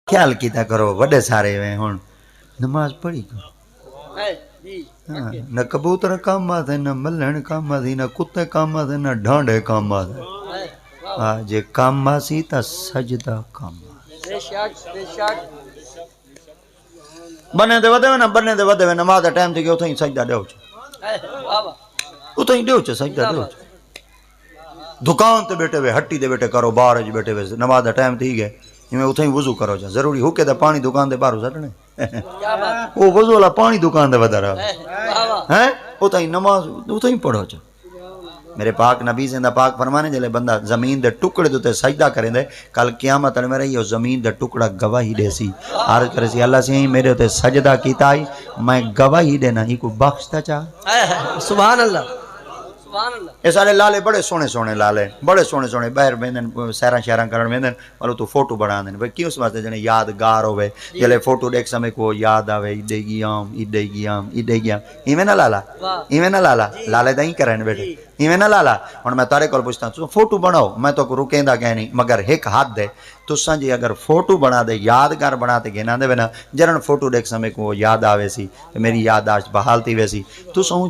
ખ્યાલ કીધા કરો વડે સારે હું નમાઝ પડી ગયો ન કબૂતર કામમાં થાય ન મલણ કામમાં થાય ન કુત્તે કામમાં થાય ન ઢાંઢે કામમાં થાય હા જે કામમાં સી તા સજદા કામમાં બને તે વધે ને બને તે વધે ને માથે ટાઈમ થઈ ગયો થઈ સજદા દેવ છે તું થઈ દેવ છે સજદા દેવ છે दुकान ते बैठे हुए हट्टी दे बैठे करो बाहर ज बैठे हुए नमाज का टाइम थी गए इवें उथे ही वजू करो जा जरूरी हुके तो पानी दुकान दे बाहर सटने वो वजू वाला पानी दुकान दे वधारा हैं उथे ही नमाज उथे ही पढ़ो जा मेरे पाक नबी जिंदा पाक फरमाने जले बंदा जमीन दे टुकड़े ते सजदा करे दे कल क़यामत में रही जमीन दे टुकड़ा गवाही देसी अर्ज करे सी अल्लाह से मेरे ते सजदा कीता ही मैं गवाही देना ही को बख्शता चा सुभान अल्लाह ये सारे लाले बड़े सोने सोने लाले बड़े सोने सोने बाहर बेंदन सैरा शहरा करण बेंदन वालो तू फोटो बना देन भाई क्यों वास्ते जने यादगार होवे जले फोटो देख समय को याद आवे ईदे गियाम इवें ना लाला लाले दई करन बेटे इवें ना लाला हुन मैं तारे कोल पूछता तू फोटो बनाओ मैं तो रुकेंदा कह नहीं मगर एक हाथ दे तुसा जी अगर फोटो बना दे यादगार बनाते गिना दे ना जरन फोटो देख समय को याद आवे सी मेरी याददाश्त बहाल थी वैसी तू सो